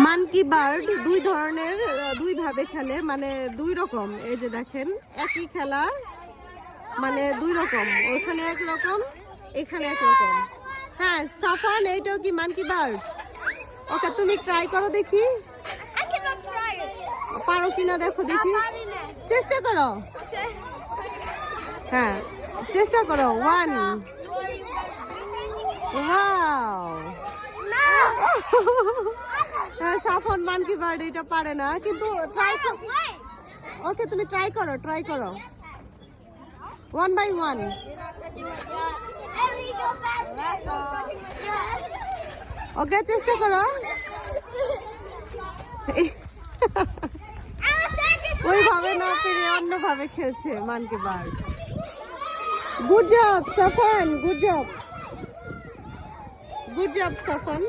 Monkey bird দুই ধরনের, দুই ভাবে খেলে, মানে দুই রকম। এই যে দেখেন একই খেলা, মানে দুই রকম, ওখানে একরকম এখানে একরকম। হ্যাঁ সাফান, এইটাও কি মানকি বার্ড? ওকে তুমি ট্রাই করো দেখি, পারো কিনা দেখো দেখি, চেষ্টা করো। হ্যাঁ চেষ্টা করো। One, wow. হ্যাঁ সাফন মানকি বার্ড এটা পারে না, কিন্তু ট্রাই করো। ওকে তুমি ট্রাই করো, ট্রাই করো। 1 by 1। ওকে চেষ্টা করো। ওইভাবে না পেরে অন্যভাবে খেলছে monkey bird. Good job Safan, good job, good job সাফন।